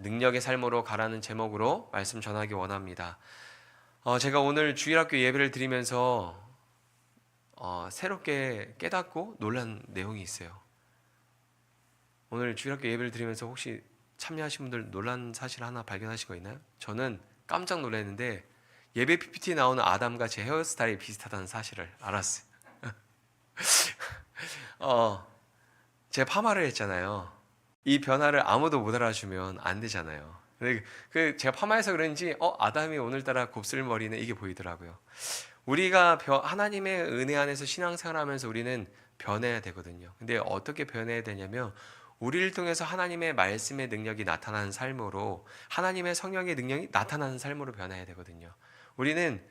능력의 삶으로 가라는 제목으로 말씀 전하기 원합니다. 제가 오늘 주일학교 예배를 드리면서 새롭게 깨닫고 놀란 내용이 있어요. 오늘 주일학교 예배를 드리면서 혹시 참여하신 분들 놀란 사실 하나 발견하신 거 있나요? 저는 깜짝 놀랐는데 예배 PPT에 나오는 아담과 제 헤어스타일이 비슷하다는 사실을 알았어요. 제가 파마를 했잖아요. 이 변화를 아무도 못 알아주면 안 되잖아요. 근데 제가 파마해서 그런지 아담이 오늘따라 곱슬머리네 이게 보이더라고요. 우리가 하나님의 은혜 안에서 신앙생활하면서 우리는 변해야 되거든요. 근데 어떻게 변해야 되냐면 우리를 통해서 하나님의 말씀의 능력이 나타나는 삶으로, 하나님의 성령의 능력이 나타나는 삶으로 변해야 되거든요. 우리는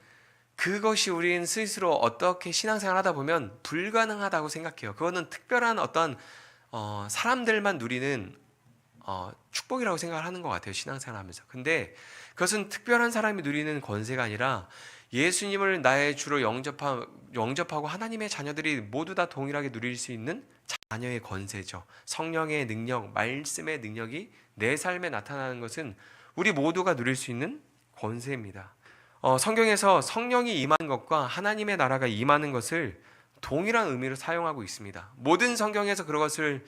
그것이 우리는 스스로 어떻게 신앙생활 하다 보면 불가능하다고 생각해요. 그거는 특별한 어떤 사람들만 누리는 축복이라고 생각을 하는 것 같아요, 신앙생활 하면서. 근데 그것은 특별한 사람이 누리는 권세가 아니라 예수님을 나의 주로 영접하고 하나님의 자녀들이 모두 다 동일하게 누릴 수 있는 자녀의 권세죠. 성령의 능력, 말씀의 능력이 내 삶에 나타나는 것은 우리 모두가 누릴 수 있는 권세입니다. 성경에서 성령이 임하는 것과 하나님의 나라가 임하는 것을 동일한 의미로 사용하고 있습니다. 모든 성경에서 그것을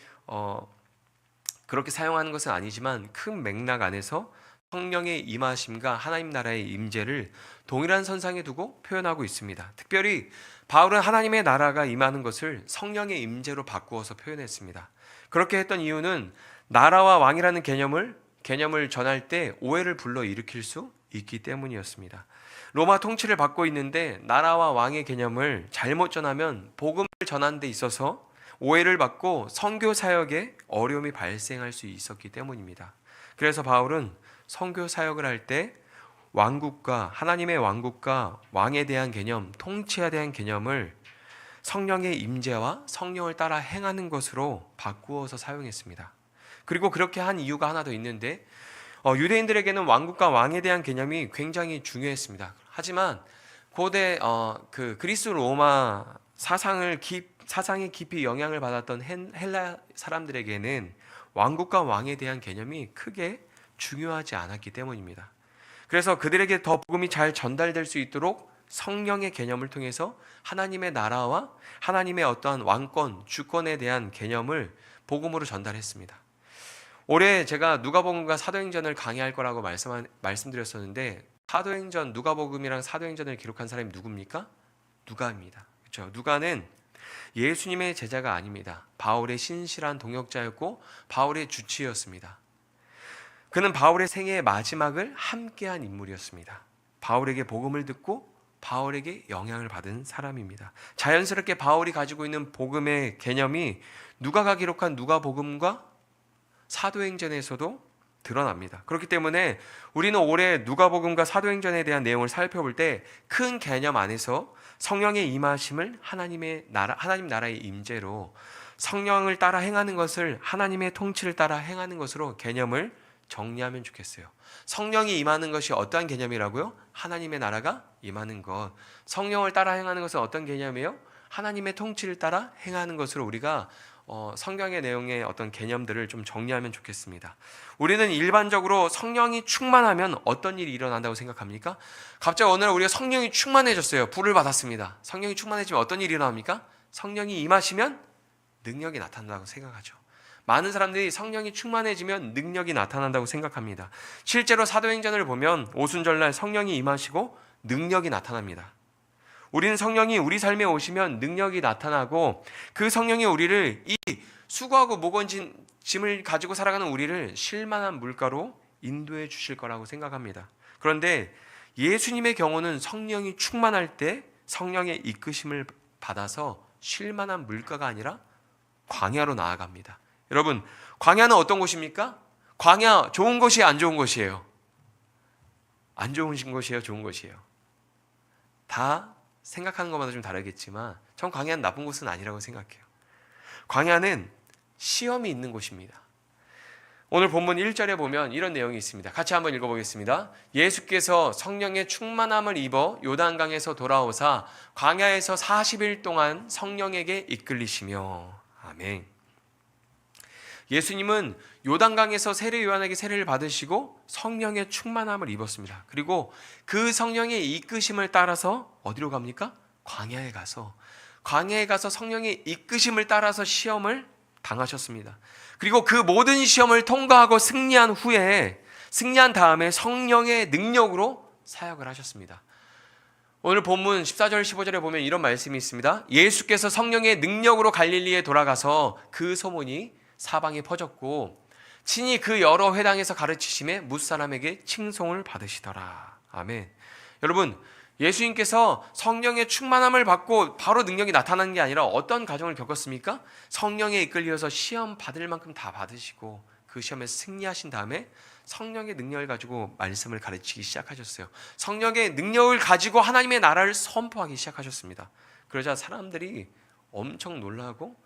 그렇게 사용하는 것은 아니지만 큰 맥락 안에서 성령의 임하심과 하나님 나라의 임재를 동일한 선상에 두고 표현하고 있습니다. 특별히 바울은 하나님의 나라가 임하는 것을 성령의 임재로 바꾸어서 표현했습니다. 그렇게 했던 이유는 나라와 왕이라는 개념을 전할 때 오해를 불러일으킬 수 있기 때문이었습니다. 로마 통치를 받고 있는데 나라와 왕의 개념을 잘못 전하면 복음을 전하는 데 있어서 오해를 받고 선교 사역에 어려움이 발생할 수 있었기 때문입니다. 그래서 바울은 선교 사역을 할 때 하나님의 왕국과 왕에 대한 개념, 통치에 대한 개념을 성령의 임재와 성령을 따라 행하는 것으로 바꾸어서 사용했습니다. 그리고 그렇게 한 이유가 하나 더 있는데 유대인들에게는 왕국과 왕에 대한 개념이 굉장히 중요했습니다. 하지만 고대 그리스 로마 사상에 깊이 영향을 받았던 헬라 사람들에게는 왕국과 왕에 대한 개념이 크게 중요하지 않았기 때문입니다. 그래서 그들에게 더 복음이 잘 전달될 수 있도록 성령의 개념을 통해서 하나님의 나라와 하나님의 어떠한 왕권, 주권에 대한 개념을 복음으로 전달했습니다. 올해 제가 누가복음과 사도행전을 강의할 거라고 말씀드렸었는데 사도행전, 누가복음이랑 사도행전을 기록한 사람이 누굽니까? 누가입니다. 그렇죠? 누가는 예수님의 제자가 아닙니다. 바울의 신실한 동역자였고 바울의 주치였습니다. 그는 바울의 생애의 마지막을 함께한 인물이었습니다. 바울에게 복음을 듣고 바울에게 영향을 받은 사람입니다. 자연스럽게 바울이 가지고 있는 복음의 개념이 누가가 기록한 누가복음과 사도행전에서도 드러납니다. 그렇기 때문에 우리는 올해 누가복음과 사도행전에 대한 내용을 살펴볼 때 큰 개념 안에서 성령의 임하심을 하나님 나라의 임재로, 성령을 따라 행하는 것을 하나님의 통치를 따라 행하는 것으로 개념을 정리하면 좋겠어요. 성령이 임하는 것이 어떠한 개념이라고요? 하나님의 나라가 임하는 것. 성령을 따라 행하는 것은 어떤 개념이에요? 하나님의 통치를 따라 행하는 것으로 우리가 성경의 내용의 어떤 개념들을 좀 정리하면 좋겠습니다. 우리는 일반적으로 성령이 충만하면 어떤 일이 일어난다고 생각합니까? 갑자기 어느 날 우리가 성령이 충만해졌어요. 불을 받았습니다. 성령이 충만해지면 어떤 일이 일어납니까? 성령이 임하시면 능력이 나타난다고 생각하죠. 많은 사람들이 성령이 충만해지면 능력이 나타난다고 생각합니다. 실제로 사도행전을 보면 오순절날 성령이 임하시고 능력이 나타납니다. 우리는 성령이 우리 삶에 오시면 능력이 나타나고 그 성령이 우리를 이 수고하고 무거운 짐을 가지고 살아가는 우리를 쉴만한 물가로 인도해 주실 거라고 생각합니다. 그런데 예수님의 경우는 성령이 충만할 때 성령의 이끄심을 받아서 쉴만한 물가가 아니라 광야로 나아갑니다. 여러분, 광야는 어떤 곳입니까? 광야 좋은 곳이 안 좋은 곳이에요? 안 좋은 곳이에요? 좋은 곳이에요? 다 생각하는 것마다 좀 다르겠지만 전 광야는 나쁜 곳은 아니라고 생각해요. 광야는 시험이 있는 곳입니다. 오늘 본문 1절에 보면 이런 내용이 있습니다. 같이 한번 읽어보겠습니다. 예수께서 성령의 충만함을 입어 요단강에서 돌아오사 광야에서 40일 동안 성령에게 이끌리시며. 아멘. 예수님은 요단강에서 세례 요한에게 세례를 받으시고 성령의 충만함을 입었습니다. 그리고 그 성령의 이끄심을 따라서 어디로 갑니까? 광야에 가서 성령의 이끄심을 따라서 시험을 당하셨습니다. 그리고 그 모든 시험을 통과하고 승리한 다음에 성령의 능력으로 사역을 하셨습니다. 오늘 본문 14절 15절에 보면 이런 말씀이 있습니다. 예수께서 성령의 능력으로 갈릴리에 돌아가서 그 소문이 사방에 퍼졌고 친히 그 여러 회당에서 가르치심에 뭇사람에게 칭송을 받으시더라. 아멘. 여러분, 예수님께서 성령의 충만함을 받고 바로 능력이 나타나는 게 아니라 어떤 과정을 겪었습니까? 성령에 이끌려서 시험 받을 만큼 다 받으시고 그 시험에서 승리하신 다음에 성령의 능력을 가지고 말씀을 가르치기 시작하셨어요. 성령의 능력을 가지고 하나님의 나라를 선포하기 시작하셨습니다. 그러자 사람들이 엄청 놀라고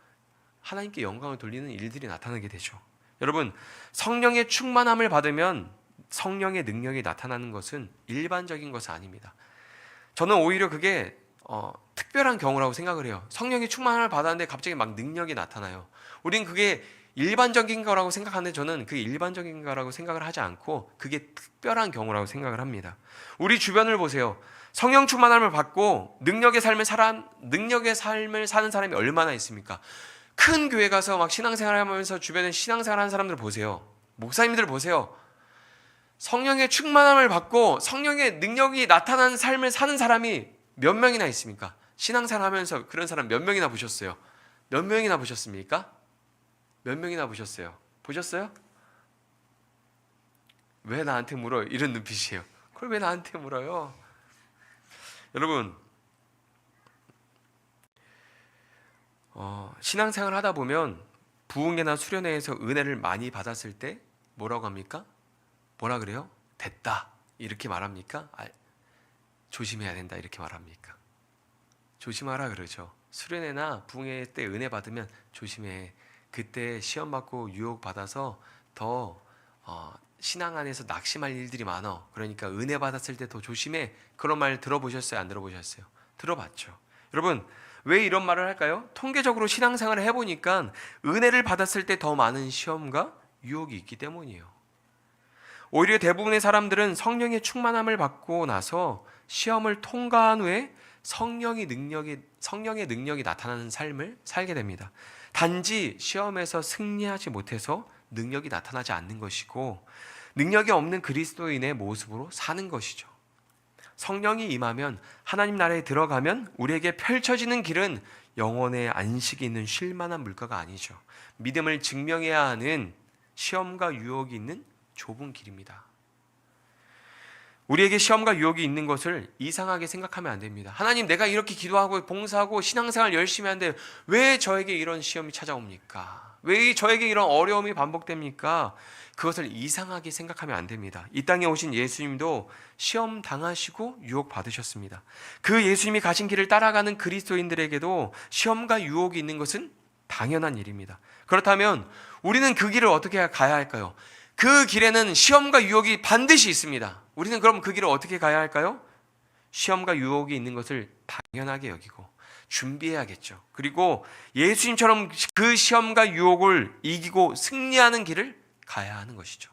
하나님께 영광을 돌리는 일들이 나타나게 되죠. 여러분, 성령의 충만함을 받으면 성령의 능력이 나타나는 것은 일반적인 것은 아닙니다. 저는 오히려 그게 특별한 경우라고 생각을 해요. 성령의 충만함을 받았는데 갑자기 막 능력이 나타나요. 우린 그게 일반적인 거라고 생각하는데 저는 그게 일반적인 거라고 생각을 하지 않고 그게 특별한 경우라고 생각을 합니다. 우리 주변을 보세요. 성령 충만함을 받고 능력의 삶을 사는 사람이 얼마나 있습니까? 큰 교회 가서 막 신앙생활 하면서 주변에 신앙생활 하는 사람들 보세요. 목사님들 보세요. 성령의 충만함을 받고 성령의 능력이 나타나는 삶을 사는 사람이 몇 명이나 있습니까? 신앙생활 하면서 그런 사람 몇 명이나 보셨어요? 몇 명이나 보셨습니까? 몇 명이나 보셨어요? 보셨어요? 왜 나한테 물어요? 이런 눈빛이에요. 그걸 왜 나한테 물어요? 여러분, 신앙생활 하다 보면 부흥회나 수련회에서 은혜를 많이 받았을 때 뭐라고 합니까? 뭐라 그래요? 됐다 이렇게 말합니까? 조심해야 된다 이렇게 말합니까? 조심하라 그러죠. 수련회나 부흥회 때 은혜 받으면 조심해. 그때 시험 받고 유혹 받아서 더 신앙 안에서 낙심할 일들이 많아. 그러니까 은혜 받았을 때 더 조심해. 그런 말 들어보셨어요? 안 들어보셨어요? 들어봤죠. 여러분, 왜 이런 말을 할까요? 통계적으로 신앙생활을 해보니까 은혜를 받았을 때 더 많은 시험과 유혹이 있기 때문이에요. 오히려 대부분의 사람들은 성령의 충만함을 받고 나서 시험을 통과한 후에 성령의 능력이 나타나는 삶을 살게 됩니다. 단지 시험에서 승리하지 못해서 능력이 나타나지 않는 것이고 능력이 없는 그리스도인의 모습으로 사는 것이죠. 성령이 임하면 하나님 나라에 들어가면 우리에게 펼쳐지는 길은 영혼의 안식이 있는 쉴만한 물가가 아니죠. 믿음을 증명해야 하는 시험과 유혹이 있는 좁은 길입니다. 우리에게 시험과 유혹이 있는 것을 이상하게 생각하면 안 됩니다. 하나님, 내가 이렇게 기도하고 봉사하고 신앙생활 열심히 하는데 왜 저에게 이런 시험이 찾아옵니까? 왜 저에게 이런 어려움이 반복됩니까? 그것을 이상하게 생각하면 안 됩니다. 이 땅에 오신 예수님도 시험 당하시고 유혹 받으셨습니다. 그 예수님이 가신 길을 따라가는 그리스도인들에게도 시험과 유혹이 있는 것은 당연한 일입니다. 그렇다면 우리는 그 길을 어떻게 가야 할까요? 그 길에는 시험과 유혹이 반드시 있습니다. 우리는 그럼 그 길을 어떻게 가야 할까요? 시험과 유혹이 있는 것을 당연하게 여기고 준비해야겠죠. 그리고 예수님처럼 그 시험과 유혹을 이기고 승리하는 길을 가야 하는 것이죠.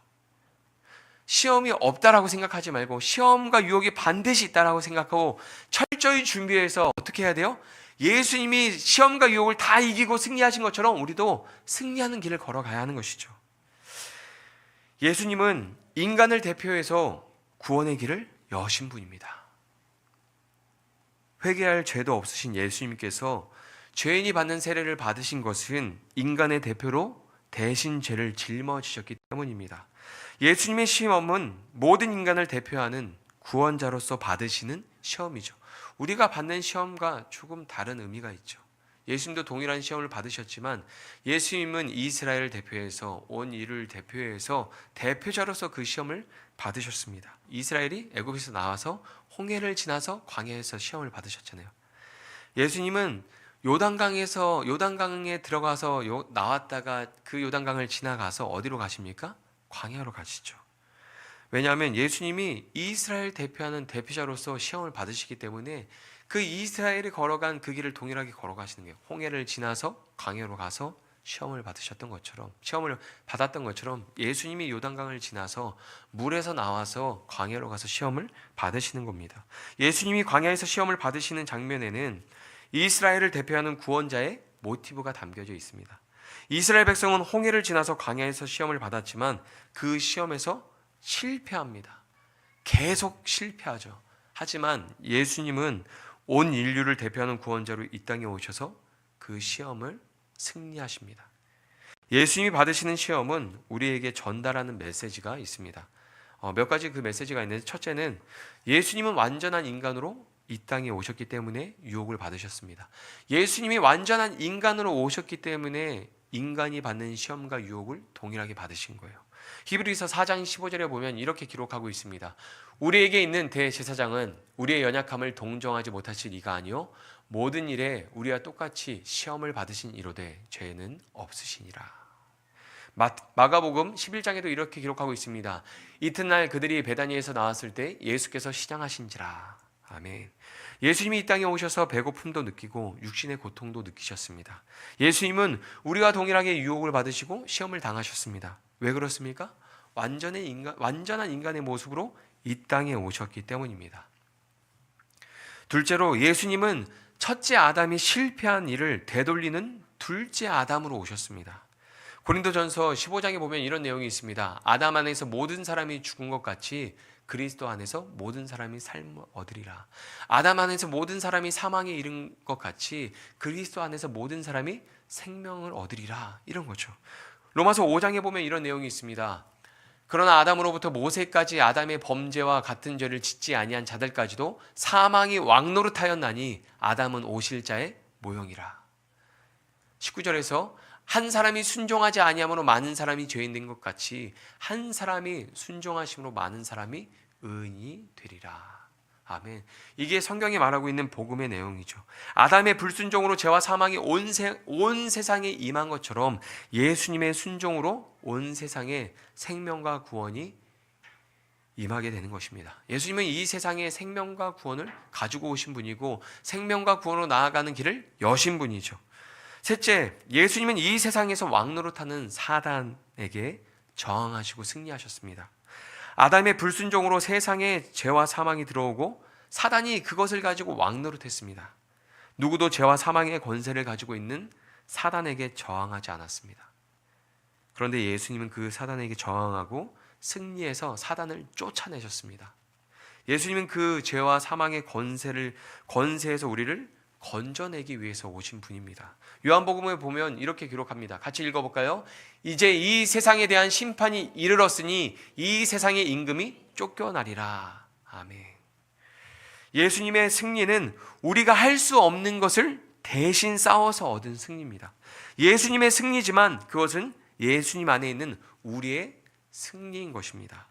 시험이 없다라고 생각하지 말고 시험과 유혹이 반드시 있다라고 생각하고 철저히 준비해서 어떻게 해야 돼요? 예수님이 시험과 유혹을 다 이기고 승리하신 것처럼 우리도 승리하는 길을 걸어가야 하는 것이죠. 예수님은 인간을 대표해서 구원의 길을 여신 분입니다. 회개할 죄도 없으신 예수님께서 죄인이 받는 세례를 받으신 것은 인간의 대표로 대신 죄를 짊어지셨기 때문입니다. 예수님의 시험은 모든 인간을 대표하는 구원자로서 받으시는 시험이죠. 우리가 받는 시험과 조금 다른 의미가 있죠. 예수님도 동일한 시험을 받으셨지만 예수님은 이스라엘을 대표해서 온 인류를 대표해서 대표자로서 그 시험을 받으셨습니다. 이스라엘이 애굽에서 나와서 홍해를 지나서 광야에서 시험을 받으셨잖아요. 예수님은 요단강에 들어가서 나왔다가 그 요단강을 지나가서 어디로 가십니까? 광야로 가시죠. 왜냐하면 예수님이 이스라엘 대표하는 대표자로서 시험을 받으시기 때문에 그 이스라엘이 걸어간 그 길을 동일하게 걸어가시는 거예요. 홍해를 지나서 광야로 가서 시험을 받으셨던 것처럼, 시험을 받았던 것처럼 예수님이 요단강을 지나서 물에서 나와서 광야로 가서 시험을 받으시는 겁니다. 예수님이 광야에서 시험을 받으시는 장면에는 이스라엘을 대표하는 구원자의 모티브가 담겨져 있습니다. 이스라엘 백성은 홍해를 지나서 광야에서 시험을 받았지만 그 시험에서 실패합니다. 계속 실패하죠. 하지만 예수님은 온 인류를 대표하는 구원자로 이 땅에 오셔서 그 시험을 승리하십니다. 예수님이 받으시는 시험은 우리에게 전달하는 메시지가 있습니다. 몇 가지 그 메시지가 있는데, 첫째는 예수님은 완전한 인간으로 이 땅에 오셨기 때문에 유혹을 받으셨습니다. 예수님이 완전한 인간으로 오셨기 때문에 인간이 받는 시험과 유혹을 동일하게 받으신 거예요. 히브리서 4장 15절에 보면 이렇게 기록하고 있습니다. 우리에게 있는 대제사장은 우리의 연약함을 동정하지 못하실 이가 아니요 모든 일에 우리와 똑같이 시험을 받으신 이로되 죄는 없으시니라. 마가복음 11장에도 이렇게 기록하고 있습니다. 이튿날 그들이 베다니에서 나왔을 때 예수께서 시장하신지라. 아멘. 예수님이 이 땅에 오셔서 배고픔도 느끼고 육신의 고통도 느끼셨습니다. 예수님은 우리와 동일하게 유혹을 받으시고 시험을 당하셨습니다. 왜 그렇습니까? 완전한 인간의 모습으로 이 땅에 오셨기 때문입니다. 둘째로 예수님은 첫째 아담이 실패한 일을 되돌리는 둘째 아담으로 오셨습니다. 고린도전서 15장에 보면 이런 내용이 있습니다. 아담 안에서 모든 사람이 죽은 것 같이 그리스도 안에서 모든 사람이 삶을 얻으리라. 아담 안에서 모든 사람이 사망에 이른 것 같이 그리스도 안에서 모든 사람이 생명을 얻으리라. 이런 거죠. 로마서 5장에 보면 이런 내용이 있습니다. 그러나 아담으로부터 모세까지 아담의 범죄와 같은 죄를 짓지 아니한 자들까지도 사망이 왕노릇하였나니 아담은 오실자의 모형이라. 19절에서 한 사람이 순종하지 아니함으로 많은 사람이 죄인 된 것 같이 한 사람이 순종하심으로 많은 사람이 의인이 되리라. 아멘. 이게 성경이 말하고 있는 복음의 내용이죠. 아담의 불순종으로 죄와 사망이 온 세상에 임한 것처럼 예수님의 순종으로 온 세상에 생명과 구원이 임하게 되는 것입니다. 예수님은 이 세상에 생명과 구원을 가지고 오신 분이고 생명과 구원으로 나아가는 길을 여신 분이죠. 셋째, 예수님은 이 세상에서 왕노릇하는 사단에게 저항하시고 승리하셨습니다. 아담의 불순종으로 세상에 죄와 사망이 들어오고 사단이 그것을 가지고 왕노릇했습니다. 누구도 죄와 사망의 권세를 가지고 있는 사단에게 저항하지 않았습니다. 그런데 예수님은 그 사단에게 저항하고 승리해서 사단을 쫓아내셨습니다. 예수님은 그 죄와 사망의 권세에서 우리를 건져내기 위해서 오신 분입니다. 요한복음에 보면 이렇게 기록합니다. 같이 읽어볼까요? 이제 이 세상에 대한 심판이 이르렀으니 이 세상의 임금이 쫓겨나리라. 아멘. 예수님의 승리는 우리가 할 수 없는 것을 대신 싸워서 얻은 승리입니다. 예수님의 승리지만 그것은 예수님 안에 있는 우리의 승리인 것입니다.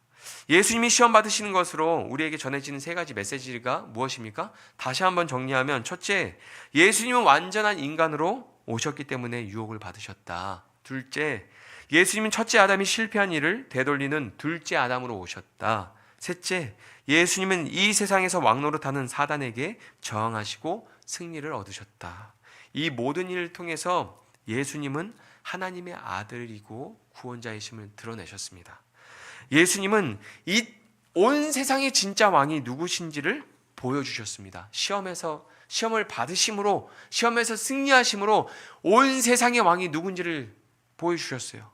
예수님이 시험 받으시는 것으로 우리에게 전해지는 세 가지 메시지가 무엇입니까? 다시 한번 정리하면, 첫째, 예수님은 완전한 인간으로 오셨기 때문에 유혹을 받으셨다. 둘째, 예수님은 첫째 아담이 실패한 일을 되돌리는 둘째 아담으로 오셨다. 셋째, 예수님은 이 세상에서 왕노릇하는 사단에게 저항하시고 승리를 얻으셨다. 이 모든 일을 통해서 예수님은 하나님의 아들이고 구원자이심을 드러내셨습니다. 예수님은 이 온 세상의 진짜 왕이 누구신지를 보여주셨습니다. 시험을 받으심으로, 시험에서 승리하심으로 온 세상의 왕이 누군지를 보여주셨어요.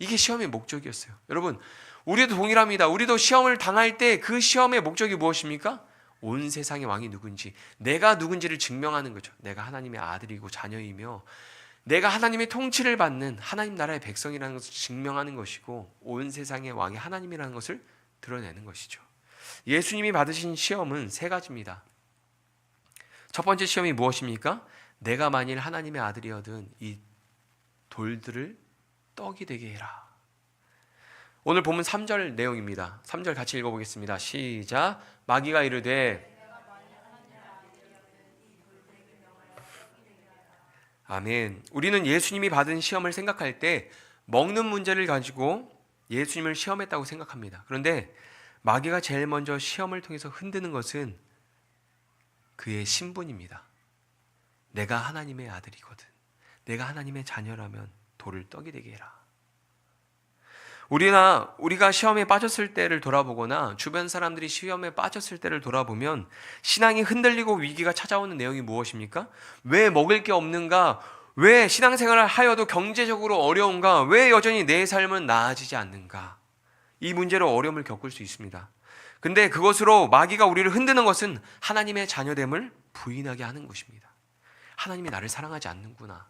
이게 시험의 목적이었어요. 여러분, 우리도 동일합니다. 우리도 시험을 당할 때 그 시험의 목적이 무엇입니까? 온 세상의 왕이 누군지, 내가 누군지를 증명하는 거죠. 내가 하나님의 아들이고 자녀이며 내가 하나님의 통치를 받는 하나님 나라의 백성이라는 것을 증명하는 것이고, 온 세상의 왕이 하나님이라는 것을 드러내는 것이죠. 예수님이 받으신 시험은 세 가지입니다. 첫 번째 시험이 무엇입니까? 내가 만일 하나님의 아들이어든 이 돌들을 떡이 되게 해라. 오늘 본문 3절 내용입니다. 3절 같이 읽어보겠습니다. 시작. 마귀가 이르되, 아멘. 우리는 예수님이 받은 시험을 생각할 때 먹는 문제를 가지고 예수님을 시험했다고 생각합니다. 그런데 마귀가 제일 먼저 시험을 통해서 흔드는 것은 그의 신분입니다. 내가 하나님의 아들이거든. 내가 하나님의 자녀라면 돌을 떡이 되게 해라. 우리가 시험에 빠졌을 때를 돌아보거나 주변 사람들이 시험에 빠졌을 때를 돌아보면 신앙이 흔들리고 위기가 찾아오는 내용이 무엇입니까? 왜 먹을 게 없는가? 왜 신앙생활을 하여도 경제적으로 어려운가? 왜 여전히 내 삶은 나아지지 않는가? 이 문제로 어려움을 겪을 수 있습니다. 근데 그것으로 마귀가 우리를 흔드는 것은 하나님의 자녀됨을 부인하게 하는 것입니다. 하나님이 나를 사랑하지 않는구나.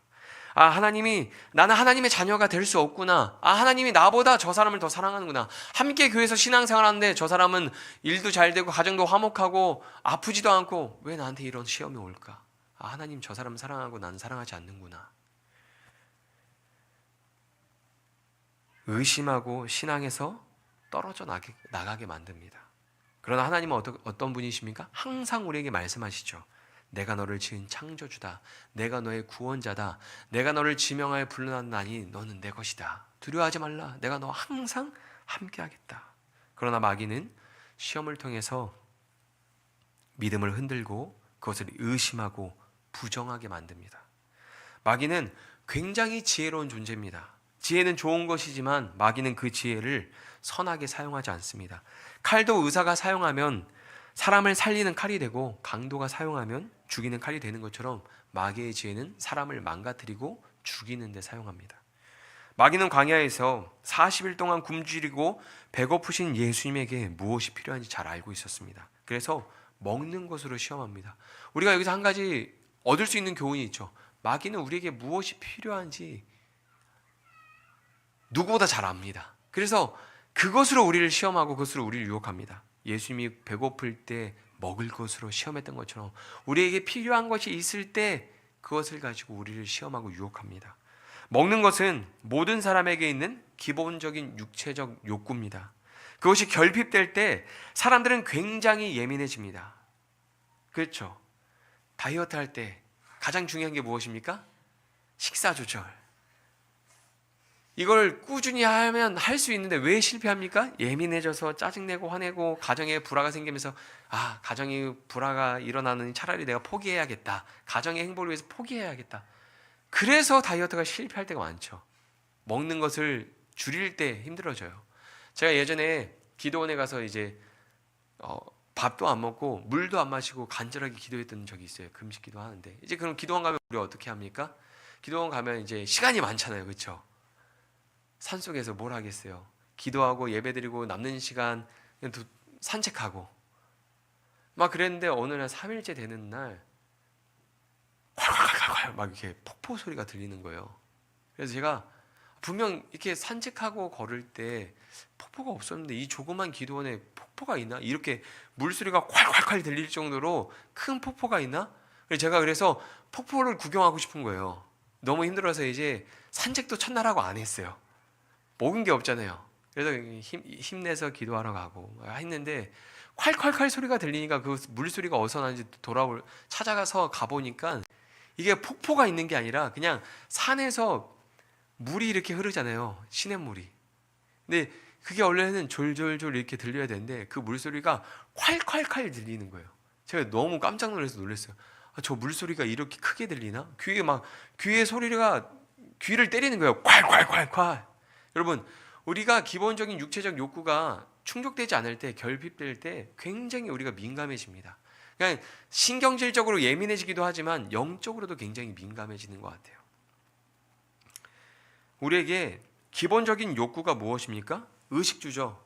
나는 하나님의 자녀가 될 수 없구나. 하나님이 나보다 저 사람을 더 사랑하는구나. 함께 교회에서 신앙생활 하는데 저 사람은 일도 잘 되고 가정도 화목하고 아프지도 않고 왜 나한테 이런 시험이 올까? 하나님 저 사람 사랑하고 나는 사랑하지 않는구나. 의심하고 신앙에서 떨어져 나가게 만듭니다. 그러나 하나님은 어떤 분이십니까? 항상 우리에게 말씀하시죠. 내가 너를 지은 창조주다. 내가 너의 구원자다. 내가 너를 지명하여 불러놨나니 너는 내 것이다. 두려워하지 말라. 내가 너와 항상 함께하겠다. 그러나 마귀는 시험을 통해서 믿음을 흔들고 그것을 의심하고 부정하게 만듭니다. 마귀는 굉장히 지혜로운 존재입니다. 지혜는 좋은 것이지만 마귀는 그 지혜를 선하게 사용하지 않습니다. 칼도 의사가 사용하면 사람을 살리는 칼이 되고 강도가 사용하면 죽이는 칼이 되는 것처럼 마귀의 지혜는 사람을 망가뜨리고 죽이는 데 사용합니다. 마귀는 광야에서 40일 동안 굶주리고 배고프신 예수님에게 무엇이 필요한지 잘 알고 있었습니다. 그래서 먹는 것으로 시험합니다. 우리가 여기서 한 가지 얻을 수 있는 교훈이 있죠. 마귀는 우리에게 무엇이 필요한지 누구보다 잘 압니다. 그래서 그것으로 우리를 시험하고 그것으로 우리를 유혹합니다. 예수님이 배고플 때 먹을 것으로 시험했던 것처럼 우리에게 필요한 것이 있을 때 그것을 가지고 우리를 시험하고 유혹합니다. 먹는 것은 모든 사람에게 있는 기본적인 육체적 욕구입니다. 그것이 결핍될 때 사람들은 굉장히 예민해집니다. 그렇죠? 다이어트 할 때 가장 중요한 게 무엇입니까? 식사 조절. 이걸 꾸준히 하면 할 수 있는데 왜 실패합니까? 예민해져서 짜증내고 화내고 가정에 불화가 생기면서 가정에 불화가 일어나느니 차라리 내가 포기해야겠다. 가정의 행복을 위해서 포기해야겠다. 그래서 다이어트가 실패할 때가 많죠. 먹는 것을 줄일 때 힘들어져요. 제가 예전에 기도원에 가서 이제 밥도 안 먹고 물도 안 마시고 간절하게 기도했던 적이 있어요. 금식 기도하는데 이제 그럼 기도원 가면 우리 어떻게 합니까? 기도원 가면 이제 시간이 많잖아요, 그렇죠? 산속에서 뭘 하겠어요? 기도하고 예배드리고 남는 시간 산책하고 막 그랬는데 어느 날 3일째 되는 날 콸콸콸콸 막 이렇게 폭포 소리가 들리는 거예요. 그래서 제가 분명 이렇게 산책하고 걸을 때 폭포가 없었는데 이 조그만 기도원에 폭포가 있나? 이렇게 물소리가 콸콸콸 들릴 정도로 큰 폭포가 있나? 그래서 폭포를 구경하고 싶은 거예요. 너무 힘들어서 이제 산책도 첫날하고 안 했어요. 먹은 게 없잖아요. 그래서 힘내서 기도하러 가고 했는데 콸콸콸 소리가 들리니까 그 물소리가 어디서 나는지 찾아가서 가보니까 이게 폭포가 있는 게 아니라 그냥 산에서 물이 이렇게 흐르잖아요. 시냇물이. 근데 그게 원래는 졸졸졸 이렇게 들려야 되는데 그 물소리가 콸콸콸 들리는 거예요. 제가 너무 깜짝 놀랐어요. 저 물소리가 이렇게 크게 들리나? 귀에 소리가 귀를 때리는 거예요. 콸콸콸콸. 여러분, 우리가 기본적인 육체적 욕구가 충족되지 않을 때, 결핍될 때 굉장히 우리가 민감해집니다. 그냥 신경질적으로 예민해지기도 하지만 영적으로도 굉장히 민감해지는 것 같아요. 우리에게 기본적인 욕구가 무엇입니까? 의식주죠.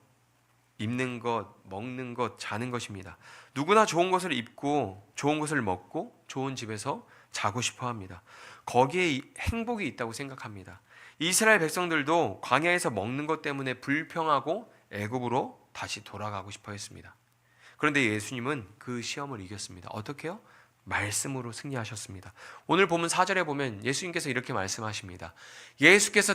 입는 것, 먹는 것, 자는 것입니다. 누구나 좋은 것을 입고 좋은 것을 먹고 좋은 집에서 자고 싶어 합니다. 거기에 행복이 있다고 생각합니다. 이스라엘 백성들도 광야에서 먹는 것 때문에 불평하고 애굽으로 다시 돌아가고 싶어 했습니다. 그런데 예수님은 그 시험을 이겼습니다. 어떻게요? 말씀으로 승리하셨습니다. 오늘 본문 4절에 보면 예수님께서 이렇게 말씀하십니다. 예수께서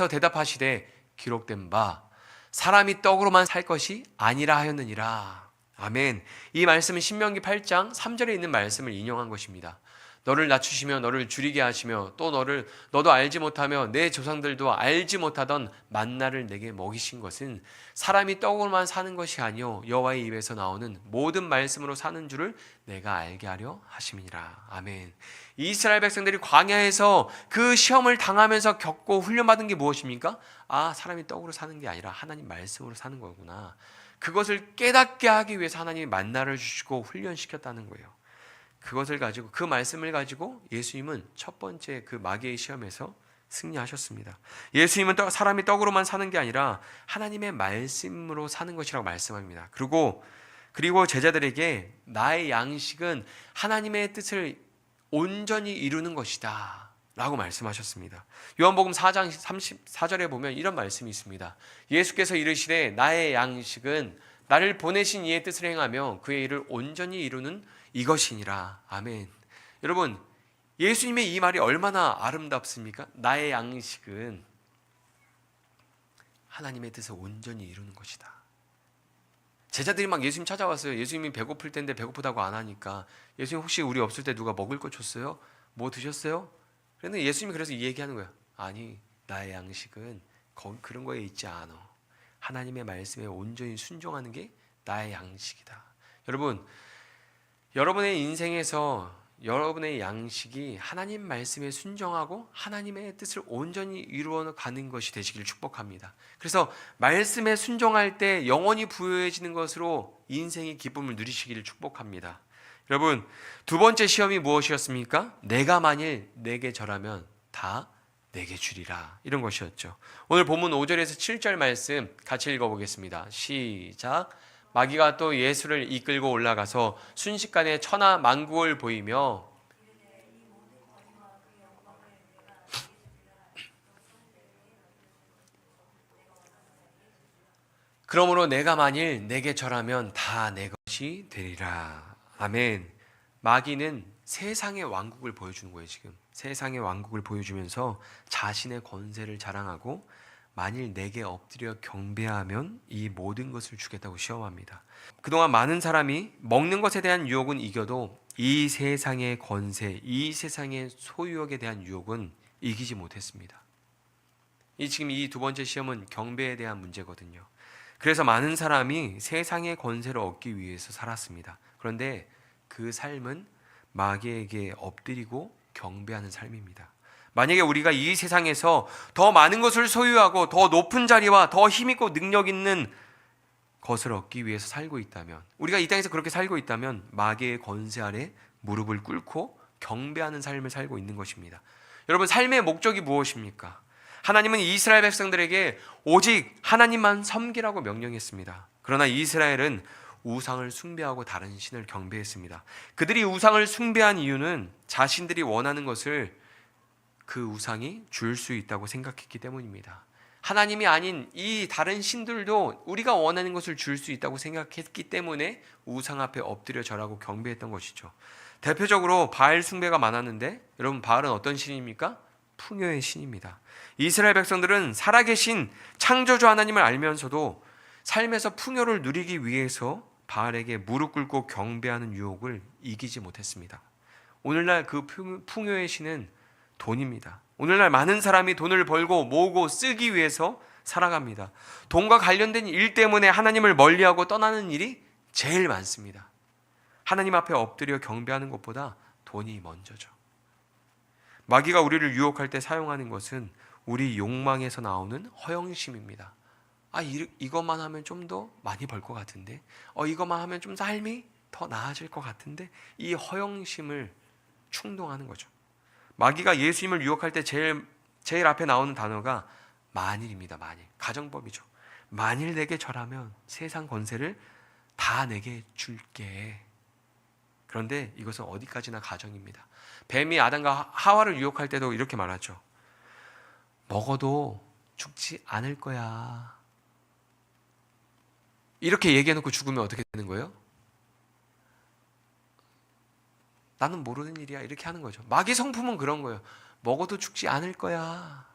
대답하시되 기록된 바 사람이 떡으로만 살 것이 아니라 하였느니라. 아멘. 이 말씀은 신명기 8장 3절에 있는 말씀을 인용한 것입니다. 너를 낮추시며 너를 줄이게 하시며 또 너도 알지 못하며 내 조상들도 알지 못하던 만나를 내게 먹이신 것은 사람이 떡으로만 사는 것이 아니요 여호와의 입에서 나오는 모든 말씀으로 사는 줄을 내가 알게 하려 하심이니라. 아멘. 이스라엘 백성들이 광야에서 그 시험을 당하면서 겪고 훈련받은 게 무엇입니까? 아, 사람이 떡으로 사는 게 아니라 하나님 말씀으로 사는 거구나. 그것을 깨닫게 하기 위해서 하나님이 만나를 주시고 훈련시켰다는 거예요. 그것을 가지고, 그 말씀을 가지고 예수님은 첫 번째 그 마귀의 시험에서 승리하셨습니다. 예수님은 사람이 떡으로만 사는 게 아니라 하나님의 말씀으로 사는 것이라고 말씀합니다. 그리고 제자들에게 나의 양식은 하나님의 뜻을 온전히 이루는 것이다 라고 말씀하셨습니다. 요한복음 4장 34절에 보면 이런 말씀이 있습니다. 예수께서 이르시되 나의 양식은 나를 보내신 이의 뜻을 행하며 그의 일을 온전히 이루는 이것이니라. 아멘. 여러분, 예수님의 이 말이 얼마나 아름답습니까? 나의 양식은 하나님의 뜻을 온전히 이루는 것이다. 제자들이 막 예수님 찾아왔어요. 예수님이 배고플 텐데 배고프다고 안 하니까, 예수님 혹시 우리 없을 때 누가 먹을 거 줬어요? 뭐 드셨어요? 그런데 예수님이 그래서 이 얘기하는 거야. 아니, 나의 양식은 그런 거에 있지 않아. 하나님의 말씀에 온전히 순종하는 게 나의 양식이다. 여러분의 인생에서 여러분의 양식이 하나님 말씀에 순종하고 하나님의 뜻을 온전히 이루어가는 것이 되시기를 축복합니다. 그래서 말씀에 순종할 때 영원히 부여해지는 것으로 인생의 기쁨을 누리시기를 축복합니다. 여러분, 두 번째 시험이 무엇이었습니까? 내가 만일 내게 절하면 다 내게 주리라, 이런 것이었죠. 오늘 본문 5절에서 7절 말씀 같이 읽어보겠습니다. 시작. 마귀가 또 예수를 이끌고 올라가서 순식간에 천하 만국을 보이며 그러므로 내가 만일 내게 절하면 다 내 것이 되리라. 아멘. 마귀는 세상의 왕국을 보여주는 거예요. 지금 세상의 왕국을 보여주면서 자신의 권세를 자랑하고 만일 내게 엎드려 경배하면 이 모든 것을 주겠다고 시험합니다. 그동안 많은 사람이 먹는 것에 대한 유혹은 이겨도 이 세상의 권세, 이 세상의 소유욕에 대한 유혹은 이기지 못했습니다. 지금 이 두 번째 시험은 경배에 대한 문제거든요. 그래서 많은 사람이 세상의 권세를 얻기 위해서 살았습니다. 그런데 그 삶은 마귀에게 엎드리고 경배하는 삶입니다. 만약에 우리가 이 세상에서 더 많은 것을 소유하고 더 높은 자리와 더 힘있고 능력 있는 것을 얻기 위해서 살고 있다면, 우리가 이 땅에서 그렇게 살고 있다면 마귀의 권세 아래 무릎을 꿇고 경배하는 삶을 살고 있는 것입니다. 여러분, 삶의 목적이 무엇입니까? 하나님은 이스라엘 백성들에게 오직 하나님만 섬기라고 명령했습니다. 그러나 이스라엘은 우상을 숭배하고 다른 신을 경배했습니다. 그들이 우상을 숭배한 이유는 자신들이 원하는 것을 그 우상이 줄 수 있다고 생각했기 때문입니다. 하나님이 아닌 이 다른 신들도 우리가 원하는 것을 줄 수 있다고 생각했기 때문에 우상 앞에 엎드려 절하고 경배했던 것이죠. 대표적으로 바알 숭배가 많았는데, 여러분, 바알은 어떤 신입니까? 풍요의 신입니다. 이스라엘 백성들은 살아계신 창조주 하나님을 알면서도 삶에서 풍요를 누리기 위해서 바알에게 무릎 꿇고 경배하는 유혹을 이기지 못했습니다. 오늘날 그 풍요의 신은 돈입니다. 오늘날 많은 사람이 돈을 벌고 모으고 쓰기 위해서 살아갑니다. 돈과 관련된 일 때문에 하나님을 멀리하고 떠나는 일이 제일 많습니다. 하나님 앞에 엎드려 경배하는 것보다 돈이 먼저죠. 마귀가 우리를 유혹할 때 사용하는 것은 우리 욕망에서 나오는 허영심입니다. 이것만 하면 좀 더 많이 벌 것 같은데, 이것만 하면 좀 삶이 더 나아질 것 같은데, 이 허영심을 충동하는 거죠. 마귀가 예수님을 유혹할 때 제일 앞에 나오는 단어가 만일입니다. 만일. 가정법이죠. 만일 내게 절하면 세상 권세를 다 내게 줄게. 그런데 이것은 어디까지나 가정입니다. 뱀이 아담과 하와를 유혹할 때도 이렇게 말하죠. 먹어도 죽지 않을 거야. 이렇게 얘기해놓고 죽으면 어떻게 되는 거예요? 나는 모르는 일이야, 이렇게 하는 거죠. 마귀 성품은 그런 거예요. 먹어도 죽지 않을 거야.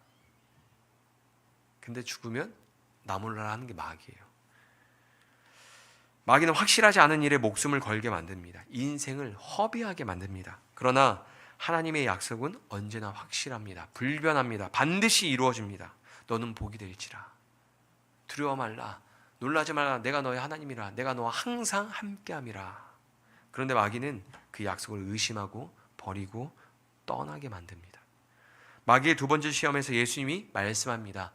근데 죽으면 나 몰라라 하는 게 마귀예요. 마귀는 확실하지 않은 일에 목숨을 걸게 만듭니다. 인생을 허비하게 만듭니다. 그러나 하나님의 약속은 언제나 확실합니다. 불변합니다. 반드시 이루어집니다. 너는 복이 될지라. 두려워 말라. 놀라지 말라. 내가 너의 하나님이라. 내가 너와 항상 함께함이라. 그런데 마귀는 그 약속을 의심하고 버리고 떠나게 만듭니다. 마귀의 두 번째 시험에서 예수님이 말씀합니다.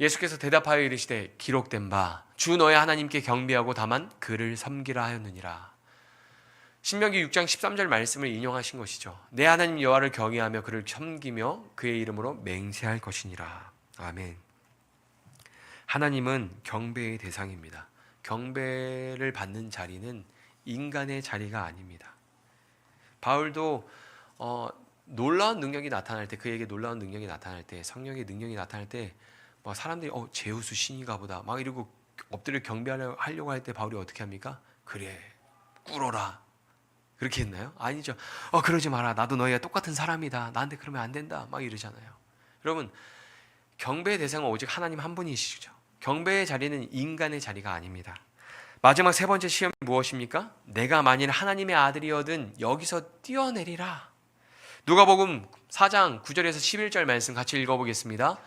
예수께서 대답하여 이르시되 기록된 바 주 너의 하나님께 경배하고 다만 그를 섬기라 하였느니라. 신명기 6장 13절 말씀을 인용하신 것이죠. 내 하나님 여호와를 경외하며 그를 섬기며 그의 이름으로 맹세할 것이니라. 아멘. 하나님은 경배의 대상입니다. 경배를 받는 자리는 인간의 자리가 아닙니다. 바울도 놀라운 능력이 나타날 때, 그에게 놀라운 능력이 나타날 때, 성령의 능력이 나타날 때 사람들이 제우스 신이가 보다 막 이러고 엎드려 경배하려고 할 때 바울이 어떻게 합니까? 그래 꿇어라 그렇게 했나요? 아니죠. 그러지 마라. 나도 너희가 똑같은 사람이다. 나한테 그러면 안 된다. 막 이러잖아요. 여러분, 경배의 대상은 오직 하나님 한 분이시죠. 경배의 자리는 인간의 자리가 아닙니다. 마지막 세 번째 시험이 무엇입니까? 내가 만일 하나님의 아들이거든 여기서 뛰어내리라. 누가복음 4장 9절에서 11절 말씀 같이 읽어보겠습니다.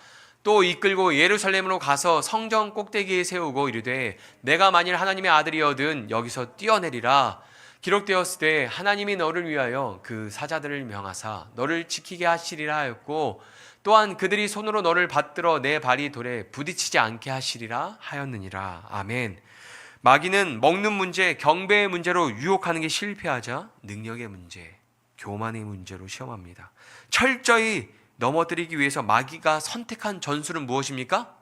또 이끌고 예루살렘으로 가서 성전 꼭대기에 세우고 이르되 내가 만일 하나님의 아들이거든 여기서 뛰어내리라. 기록되었을 때 하나님이 너를 위하여 그 사자들을 명하사 너를 지키게 하시리라 하였고 또한 그들이 손으로 너를 받들어 내 발이 돌에 부딪히지 않게 하시리라 하였느니라. 아멘. 마귀는 먹는 문제, 경배의 문제로 유혹하는 게 실패하자 능력의 문제, 교만의 문제로 시험합니다. 철저히 넘어뜨리기 위해서 마귀가 선택한 전술은 무엇입니까?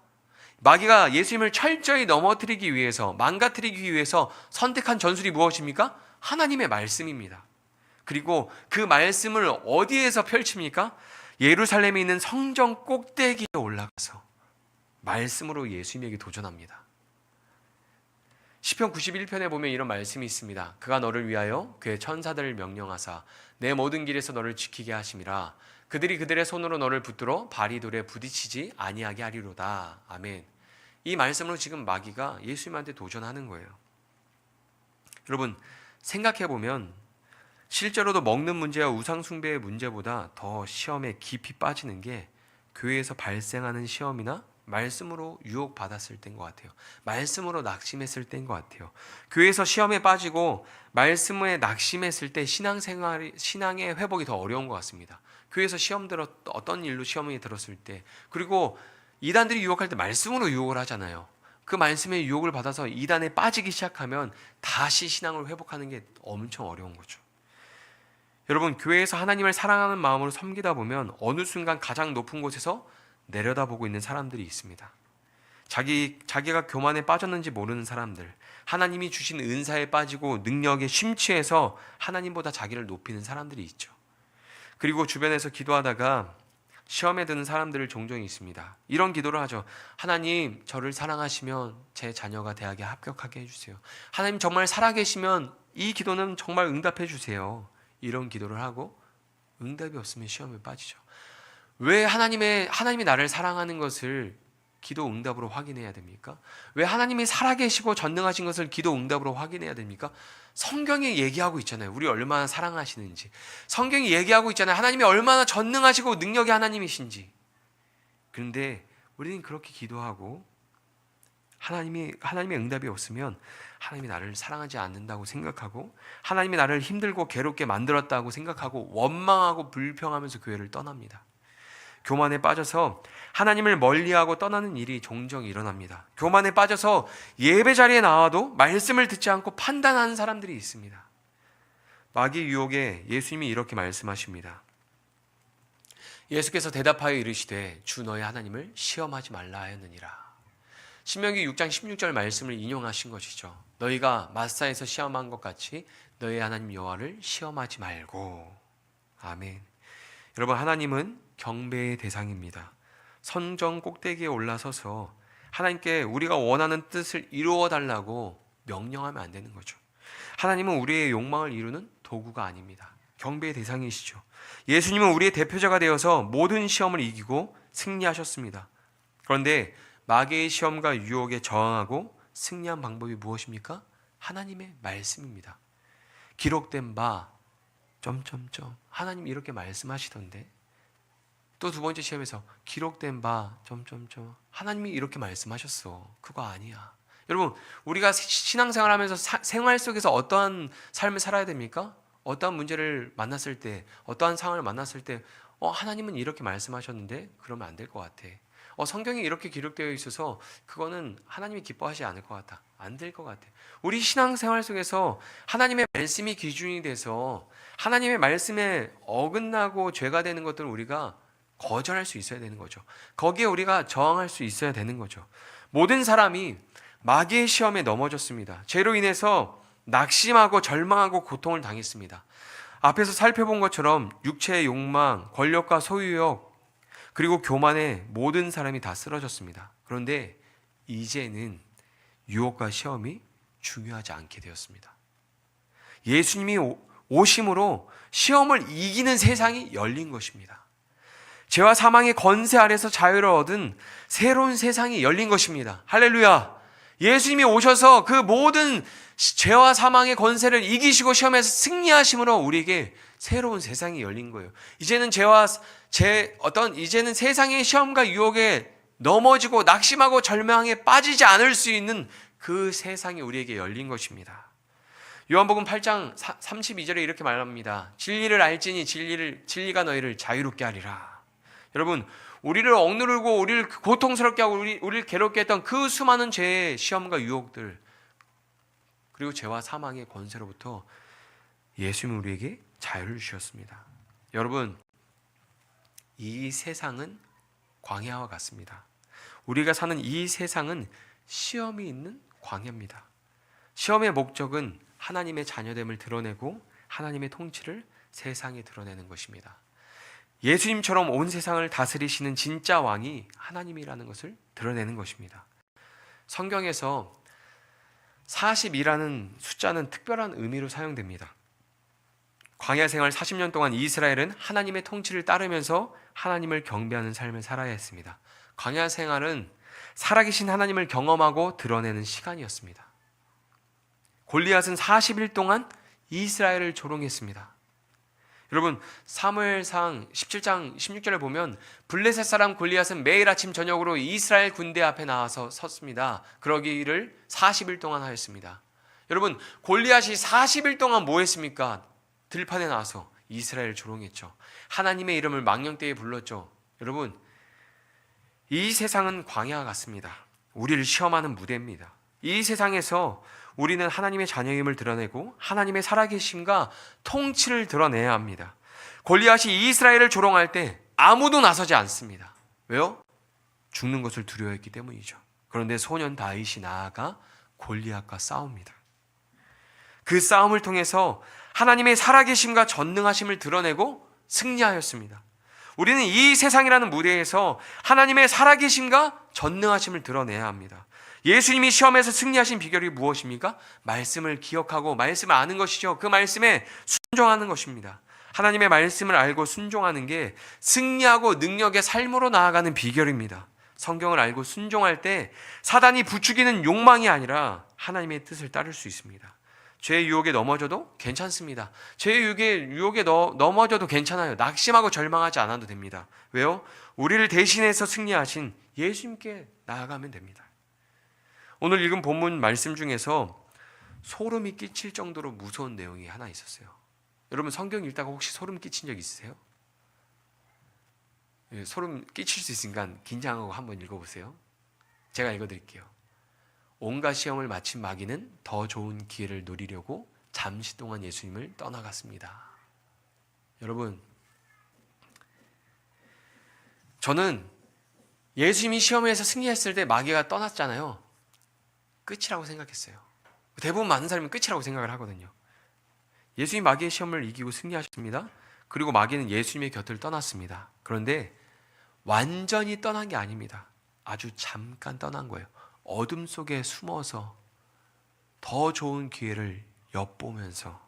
마귀가 예수님을 철저히 넘어뜨리기 위해서, 망가뜨리기 위해서 선택한 전술이 무엇입니까? 하나님의 말씀입니다. 그리고 그 말씀을 어디에서 펼칩니까? 예루살렘에 있는 성전 꼭대기에 올라가서 말씀으로 예수님에게 도전합니다. 시편 91편에 보면 이런 말씀이 있습니다. 그가 너를 위하여 그의 천사들을 명령하사 내 모든 길에서 너를 지키게 하심이라. 그들이 그들의 손으로 너를 붙들어 발이 돌에 부딪히지 아니하게 하리로다. 아멘. 이 말씀으로 지금 마귀가 예수님한테 도전하는 거예요. 여러분, 생각해보면 실제로도 먹는 문제와 우상숭배의 문제보다 더 시험에 깊이 빠지는 게 교회에서 발생하는 시험이나 말씀으로 유혹받았을 때인 것 같아요. 말씀으로 낙심했을 때인 것 같아요. 교회에서 시험에 빠지고 말씀에 낙심했을 때 신앙의 회복이 더 어려운 것 같습니다. 교회에서 어떤 일로 시험이 들었을 때, 그리고 이단들이 유혹할 때 말씀으로 유혹을 하잖아요. 그 말씀의 유혹을 받아서 이단에 빠지기 시작하면 다시 신앙을 회복하는 게 엄청 어려운 거죠. 여러분, 교회에서 하나님을 사랑하는 마음으로 섬기다 보면 어느 순간 가장 높은 곳에서 내려다보고 있는 사람들이 있습니다. 자기가 교만에 빠졌는지 모르는 사람들, 하나님이 주신 은사에 빠지고 능력에 심취해서 하나님보다 자기를 높이는 사람들이 있죠. 그리고 주변에서 기도하다가 시험에 드는 사람들을 종종 있습니다. 이런 기도를 하죠. 하나님, 저를 사랑하시면 제 자녀가 대학에 합격하게 해주세요. 하나님, 정말 살아계시면 이 기도는 정말 응답해 주세요. 이런 기도를 하고 응답이 없으면 시험에 빠지죠. 왜 하나님이 나를 사랑하는 것을 기도 응답으로 확인해야 됩니까? 왜 하나님이 살아계시고 전능하신 것을 기도 응답으로 확인해야 됩니까? 성경이 얘기하고 있잖아요. 우리 얼마나 사랑하시는지. 성경이 얘기하고 있잖아요. 하나님이 얼마나 전능하시고 능력의 하나님이신지. 그런데 우리는 그렇게 기도하고 하나님의 응답이 없으면 하나님이 나를 사랑하지 않는다고 생각하고 하나님이 나를 힘들고 괴롭게 만들었다고 생각하고 원망하고 불평하면서 교회를 떠납니다. 교만에 빠져서 하나님을 멀리하고 떠나는 일이 종종 일어납니다. 교만에 빠져서 예배 자리에 나와도 말씀을 듣지 않고 판단하는 사람들이 있습니다. 마귀 유혹에 예수님이 이렇게 말씀하십니다. 예수께서 대답하여 이르시되 주 너의 하나님을 시험하지 말라 하였느니라. 신명기 6장 16절 말씀을 인용하신 것이죠. 너희가 마사에서 시험한 것 같이 너희 하나님 여호와를 시험하지 말고. 아멘. 여러분, 하나님은 경배의 대상입니다. 성전 꼭대기에 올라서서 하나님께 우리가 원하는 뜻을 이루어 달라고 명령하면 안 되는 거죠. 하나님은 우리의 욕망을 이루는 도구가 아닙니다. 경배의 대상이시죠. 예수님은 우리의 대표자가 되어서 모든 시험을 이기고 승리하셨습니다. 그런데 마귀의 시험과 유혹에 저항하고 승리한 방법이 무엇입니까? 하나님의 말씀입니다. 기록된 바 점점점 하나님이 이렇게 말씀하시던데. 또 두 번째 시험에서 기록된 바 점점점 하나님이 이렇게 말씀하셨어. 그거 아니야. 여러분, 우리가 신앙생활하면서 생활 속에서 어떠한 삶을 살아야 됩니까? 어떠한 문제를 만났을 때, 어떠한 상황을 만났을 때 하나님은 이렇게 말씀하셨는데 그러면 안 될 것 같아. 성경에 이렇게 기록되어 있어서 그거는 하나님이 기뻐하지 않을 것 같아. 안 될 것 같아. 우리 신앙생활 속에서 하나님의 말씀이 기준이 돼서 하나님의 말씀에 어긋나고 죄가 되는 것들을 우리가 거절할 수 있어야 되는 거죠. 거기에 우리가 저항할 수 있어야 되는 거죠. 모든 사람이 마귀의 시험에 넘어졌습니다. 죄로 인해서 낙심하고 절망하고 고통을 당했습니다. 앞에서 살펴본 것처럼 육체의 욕망, 권력과 소유욕, 그리고 교만에 모든 사람이 다 쓰러졌습니다. 그런데 이제는 유혹과 시험이 중요하지 않게 되었습니다. 예수님이 오심으로 시험을 이기는 세상이 열린 것입니다. 죄와 사망의 권세 아래서 자유를 얻은 새로운 세상이 열린 것입니다. 할렐루야! 예수님이 오셔서 그 모든 죄와 사망의 권세를 이기시고 시험에서 승리하심으로 우리에게 새로운 세상이 열린 거예요. 이제는 이제는 세상의 시험과 유혹에 넘어지고 낙심하고 절망에 빠지지 않을 수 있는 그 세상이 우리에게 열린 것입니다. 요한복음 8장 32절에 이렇게 말합니다. 진리를 알지니 진리가 너희를 자유롭게 하리라. 여러분, 우리를 억누르고 우리를 고통스럽게 하고 우리를 괴롭게 했던 그 수많은 죄의 시험과 유혹들, 그리고 죄와 사망의 권세로부터 예수님이 우리에게 자유를 주셨습니다. 여러분, 이 세상은 광야와 같습니다. 우리가 사는 이 세상은 시험이 있는 광야입니다. 시험의 목적은 하나님의 자녀됨을 드러내고 하나님의 통치를 세상에 드러내는 것입니다. 예수님처럼 온 세상을 다스리시는 진짜 왕이 하나님이라는 것을 드러내는 것입니다. 성경에서 40이라는 숫자는 특별한 의미로 사용됩니다. 광야 생활 40년 동안 이스라엘은 하나님의 통치를 따르면서 하나님을 경배하는 삶을 살아야 했습니다. 광야 생활은 살아계신 하나님을 경험하고 드러내는 시간이었습니다. 골리앗은 40일 동안 이스라엘을 조롱했습니다. 여러분, 사무엘상 17장 16절을 보면 블레셋 사람 골리앗은 매일 아침 저녁으로 이스라엘 군대 앞에 나와서 섰습니다. 그러기를 40일 동안 하였습니다. 여러분, 골리앗이 40일 동안 뭐 했습니까? 들판에 나와서 이스라엘을 조롱했죠. 하나님의 이름을 망령되이 불렀죠. 여러분, 이 세상은 광야와 같습니다. 우리를 시험하는 무대입니다. 이 세상에서 우리는 하나님의 자녀임을 드러내고 하나님의 살아계심과 통치를 드러내야 합니다. 골리앗이 이스라엘을 조롱할 때 아무도 나서지 않습니다. 왜요? 죽는 것을 두려워했기 때문이죠. 그런데 소년 다윗이 나아가 골리앗과 싸웁니다. 그 싸움을 통해서 하나님의 살아계심과 전능하심을 드러내고 승리하였습니다. 우리는 이 세상이라는 무대에서 하나님의 살아계심과 전능하심을 드러내야 합니다. 예수님이 시험에서 승리하신 비결이 무엇입니까? 말씀을 기억하고 말씀을 아는 것이죠. 그 말씀에 순종하는 것입니다. 하나님의 말씀을 알고 순종하는 게 승리하고 능력의 삶으로 나아가는 비결입니다. 성경을 알고 순종할 때 사단이 부추기는 욕망이 아니라 하나님의 뜻을 따를 수 있습니다. 죄의 유혹에 넘어져도 괜찮습니다. 죄의 유혹에 넘어져도 괜찮아요. 낙심하고 절망하지 않아도 됩니다. 왜요? 우리를 대신해서 승리하신 예수님께 나아가면 됩니다. 오늘 읽은 본문 말씀 중에서 소름이 끼칠 정도로 무서운 내용이 하나 있었어요. 여러분, 성경 읽다가 혹시 소름 끼친 적 있으세요? 소름 끼칠 수 있으니까 긴장하고 한번 읽어보세요. 제가 읽어드릴게요. 온갖 시험을 마친 마귀는 더 좋은 기회를 노리려고 잠시 동안 예수님을 떠나갔습니다. 여러분, 저는 예수님이 시험에서 승리했을 때 마귀가 떠났잖아요. 끝이라고 생각했어요. 대부분 많은 사람은 끝이라고 생각을 하거든요. 예수님이 마귀의 시험을 이기고 승리하셨습니다. 그리고 마귀는 예수님의 곁을 떠났습니다. 그런데 완전히 떠난 게 아닙니다. 아주 잠깐 떠난 거예요. 어둠 속에 숨어서 더 좋은 기회를 엿보면서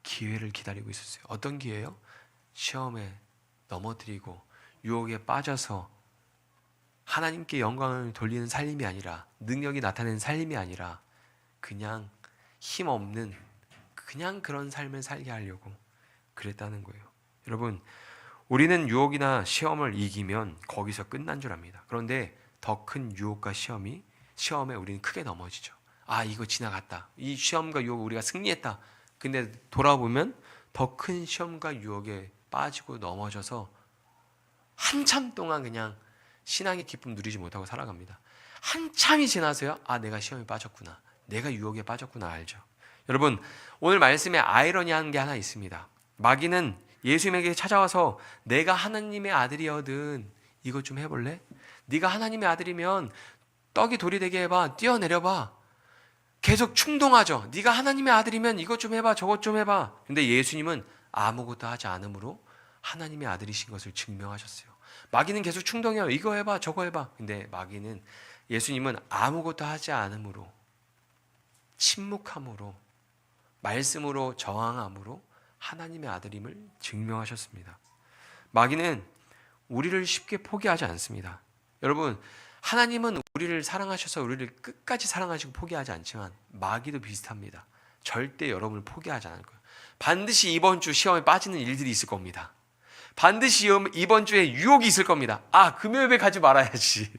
기회를 기다리고 있었어요. 어떤 기회요? 시험에 넘어뜨리고 유혹에 빠져서 하나님께 영광을 돌리는 삶이 아니라, 능력이 나타내는 삶이 아니라 그냥 힘없는 그냥 그런 삶을 살게 하려고 그랬다는 거예요. 여러분, 우리는 유혹이나 시험을 이기면 거기서 끝난 줄 압니다. 그런데 더 큰 유혹과 시험에 우리는 크게 넘어지죠. 아, 이거 지나갔다. 이 시험과 유혹 우리가 승리했다. 근데 돌아보면 더 큰 시험과 유혹에 빠지고 넘어져서 한참 동안 그냥 신앙의 기쁨 누리지 못하고 살아갑니다. 한참이 지나서야 아, 내가 시험에 빠졌구나, 내가 유혹에 빠졌구나 알죠. 여러분, 오늘 말씀에 아이러니한 게 하나 있습니다. 마귀는 예수님에게 찾아와서 내가 하나님의 아들이거든, 이것 좀 해볼래? 네가 하나님의 아들이면 떡이 돌이 되게 해봐, 뛰어내려봐. 계속 충동하죠. 네가 하나님의 아들이면 이것 좀 해봐, 저것 좀 해봐. 근데 예수님은 아무것도 하지 않음으로 하나님의 아들이신 것을 증명하셨어요. 마귀는 계속 충동해요. 이거 해봐, 저거 해봐. 근데 예수님은 아무것도 하지 않음으로, 침묵함으로, 말씀으로 저항함으로 하나님의 아들임을 증명하셨습니다. 마귀는 우리를 쉽게 포기하지 않습니다. 여러분, 하나님은 우리를 사랑하셔서 우리를 끝까지 사랑하시고 포기하지 않지만 마귀도 비슷합니다. 절대 여러분을 포기하지 않을 거예요. 반드시 이번 주 시험에 빠지는 일들이 있을 겁니다. 반드시 이번 주에 유혹이 있을 겁니다. 아, 금요일에 가지 말아야지.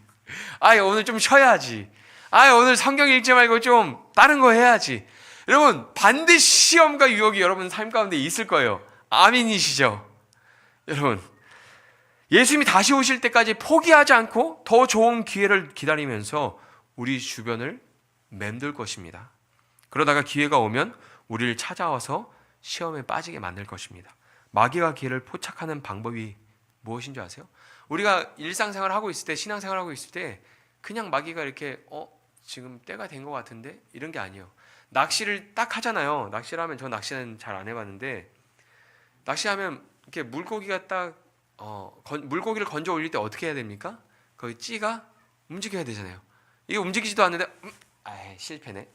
아, 오늘 좀 쉬어야지. 아, 오늘 성경 읽지 말고 좀 다른 거 해야지. 여러분, 반드시 시험과 유혹이 여러분 삶 가운데 있을 거예요. 아멘이시죠? 여러분, 예수님이 다시 오실 때까지 포기하지 않고 더 좋은 기회를 기다리면서 우리 주변을 맴돌 것입니다. 그러다가 기회가 오면 우리를 찾아와서 시험에 빠지게 만들 것입니다. 마귀가 기회를 포착하는 방법이 무엇인 줄 아세요? 우리가 일상생활을 하고 있을 때, 신앙생활을 하고 있을 때 그냥 마귀가 이렇게 지금 때가 된 것 같은데? 이런 게 아니에요. 낚시를 딱 하잖아요. 낚시를 하면, 저 낚시는 잘 안 해봤는데, 낚시하면 이렇게 물고기가 딱 물고기를 건져 올릴 때 어떻게 해야 됩니까? 거기 찌가 움직여야 되잖아요. 이게 움직이지도 않는데 실패네.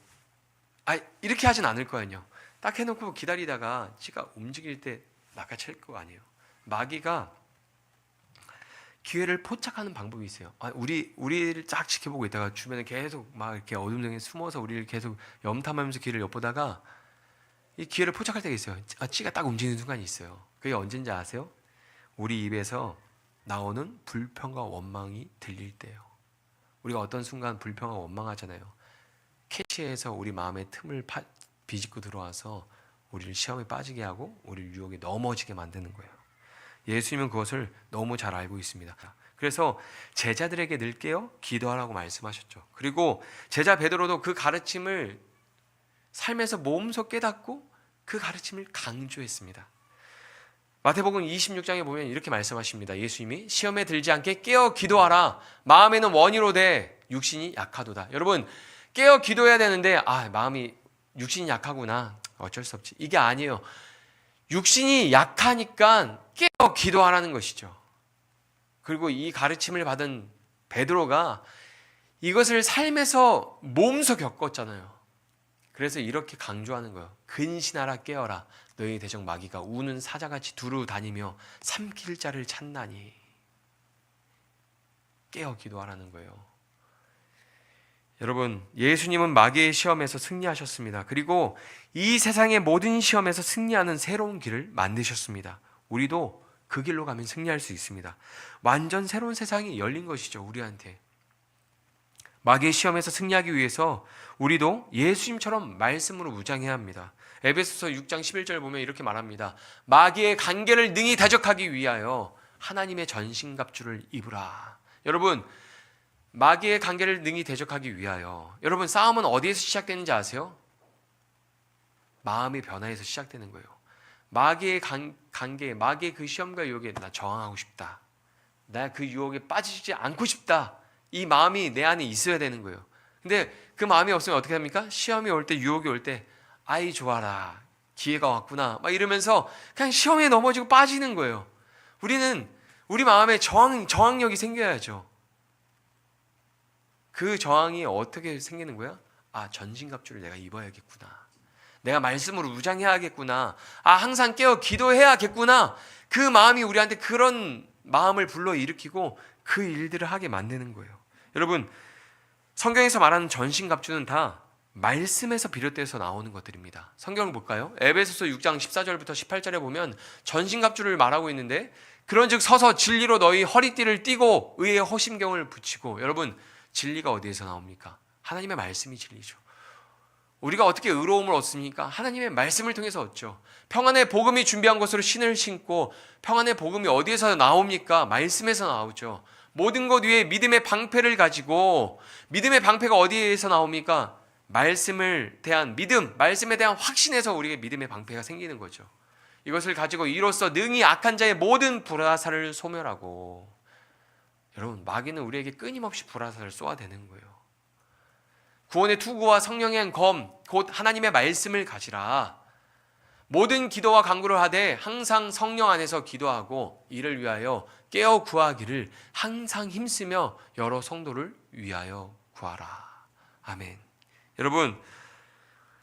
이렇게 하진 않을 거예요. 딱 해놓고 기다리다가 찌가 움직일 때 낚아챌 거 아니에요. 마귀가 기회를 포착하는 방법이 있어요. 우리를 쫙 지켜보고 있다가 주변에 계속 막 이렇게 어둠중에 숨어서 우리를 계속 염탐하면서 기회를 엿보다가 이 기회를 포착할 때가 있어요. 찌가 딱 움직이는 순간이 있어요. 그게 언제인지 아세요? 우리 입에서 나오는 불평과 원망이 들릴 때예요. 우리가 어떤 순간 불평과 원망하잖아요. 캐치해서 우리 마음의 틈을 비집고 들어와서 우리를 시험에 빠지게 하고 우리를 유혹에 넘어지게 만드는 거예요. 예수님은 그것을 너무 잘 알고 있습니다. 그래서 제자들에게 늘 깨어 기도하라고 말씀하셨죠. 그리고 제자 베드로도 그 가르침을 삶에서 몸소 깨닫고 그 가르침을 강조했습니다. 마태복음 26장에 보면 이렇게 말씀하십니다. 예수님이 시험에 들지 않게 깨어 기도하라. 마음에는 원이로되 육신이 약하도다. 여러분, 깨어 기도해야 되는데 마음이 육신이 약하구나, 어쩔 수 없지, 이게 아니에요. 육신이 약하니까 깨어 기도하라는 것이죠. 그리고 이 가르침을 받은 베드로가 이것을 삶에서 몸소 겪었잖아요. 그래서 이렇게 강조하는 거예요. 근신하라, 깨어라. 너희 대적 마귀가 우는 사자같이 두루 다니며 삼킬 자를 찾나니. 깨어 기도하라는 거예요. 여러분, 예수님은 마귀의 시험에서 승리하셨습니다. 그리고 이 세상의 모든 시험에서 승리하는 새로운 길을 만드셨습니다. 우리도 그 길로 가면 승리할 수 있습니다. 완전 새로운 세상이 열린 것이죠, 우리한테. 마귀의 시험에서 승리하기 위해서 우리도 예수님처럼 말씀으로 무장해야 합니다. 에베소서 6장 11절 보면 이렇게 말합니다. 마귀의 간계를 능히 대적하기 위하여 하나님의 전신갑주를 입으라. 여러분, 마귀의 간계를 능히 대적하기 위하여, 여러분, 싸움은 어디에서 시작되는지 아세요? 마음의 변화에서 시작되는 거예요. 마귀의 간계, 마귀의 그 시험과 유혹에 나 저항하고 싶다, 나 그 유혹에 빠지지 않고 싶다, 이 마음이 내 안에 있어야 되는 거예요. 근데 그 마음이 없으면 어떻게 합니까? 시험이 올 때, 유혹이 올 때 아이 좋아라, 기회가 왔구나 막 이러면서 그냥 시험에 넘어지고 빠지는 거예요. 우리는 우리 마음에 저항력이 생겨야죠. 그 저항이 어떻게 생기는 거야? 전신갑주를 내가 입어야겠구나, 내가 말씀으로 무장해야겠구나, 항상 깨어 기도해야겠구나. 그 마음이 우리한테 그런 마음을 불러일으키고 그 일들을 하게 만드는 거예요. 여러분, 성경에서 말하는 전신갑주는 다 말씀에서 비롯돼서 나오는 것들입니다. 성경을 볼까요? 에베소서 6장 14절부터 18절에 보면 전신갑주를 말하고 있는데, 그런즉 서서 진리로 너희 허리띠를 띠고 의의 허심경을 붙이고. 여러분, 진리가 어디에서 나옵니까? 하나님의 말씀이 진리죠. 우리가 어떻게 의로움을 얻습니까? 하나님의 말씀을 통해서 얻죠. 평안의 복음이 준비한 것으로 신을 신고. 평안의 복음이 어디에서 나옵니까? 말씀에서 나오죠. 모든 것 위에 믿음의 방패를 가지고. 믿음의 방패가 어디에서 나옵니까? 말씀을 대한 믿음, 말씀에 대한 확신에서 우리에게 믿음의 방패가 생기는 거죠. 이것을 가지고 이로써 능히 악한 자의 모든 불화살을 소멸하고. 여러분, 마귀는 우리에게 끊임없이 불화살을 쏘아대는 거예요. 구원의 투구와 성령의 검, 곧 하나님의 말씀을 가지라. 모든 기도와 간구를 하되 항상 성령 안에서 기도하고 이를 위하여 깨어 구하기를 항상 힘쓰며 여러 성도를 위하여 구하라. 아멘. 여러분,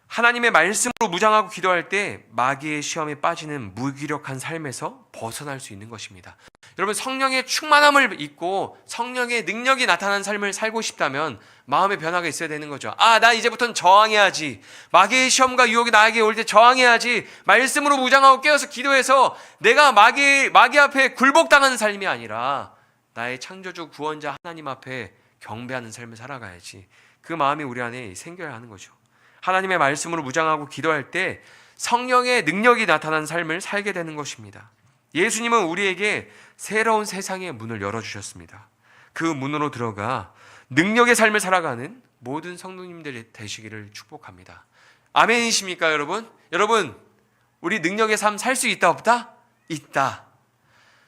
하나님의 말씀으로 무장하고 기도할 때 마귀의 시험에 빠지는 무기력한 삶에서 벗어날 수 있는 것입니다. 여러분, 성령의 충만함을 입고 성령의 능력이 나타나는 삶을 살고 싶다면 마음의 변화가 있어야 되는 거죠. 나 이제부터는 저항해야지. 마귀의 시험과 유혹이 나에게 올 때 저항해야지. 말씀으로 무장하고 깨어서 기도해서 내가 마귀 앞에 굴복당하는 삶이 아니라 나의 창조주 구원자 하나님 앞에 경배하는 삶을 살아가야지. 그 마음이 우리 안에 생겨야 하는 거죠. 하나님의 말씀으로 무장하고 기도할 때 성령의 능력이 나타나는 삶을 살게 되는 것입니다. 예수님은 우리에게 새로운 세상의 문을 열어주셨습니다. 그 문으로 들어가 능력의 삶을 살아가는 모든 성도님들이 되시기를 축복합니다. 아멘이십니까, 여러분? 여러분, 우리 능력의 삶 살 수 있다, 없다? 있다.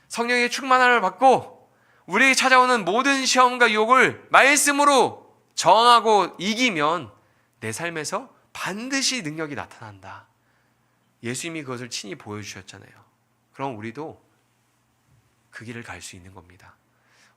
성령의 충만함을 받고 우리에게 찾아오는 모든 시험과 유혹을 말씀으로 저항하고 이기면 내 삶에서 반드시 능력이 나타난다. 예수님이 그것을 친히 보여주셨잖아요. 그럼 우리도 그 길을 갈 수 있는 겁니다.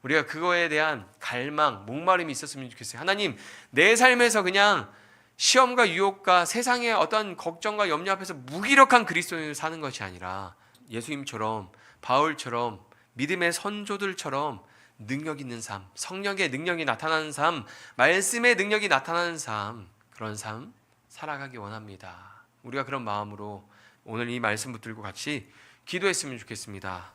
우리가 그거에 대한 갈망, 목마름이 있었으면 좋겠어요. 하나님, 내 삶에서 그냥 시험과 유혹과 세상의 어떤 걱정과 염려 앞에서 무기력한 그리스도인을 사는 것이 아니라 예수님처럼, 바울처럼, 믿음의 선조들처럼 능력 있는 삶, 성령의 능력이 나타나는 삶, 말씀의 능력이 나타나는 삶, 그런 삶 살아가기 원합니다. 우리가 그런 마음으로 오늘 이 말씀 붙들고 같이 기도했으면 좋겠습니다.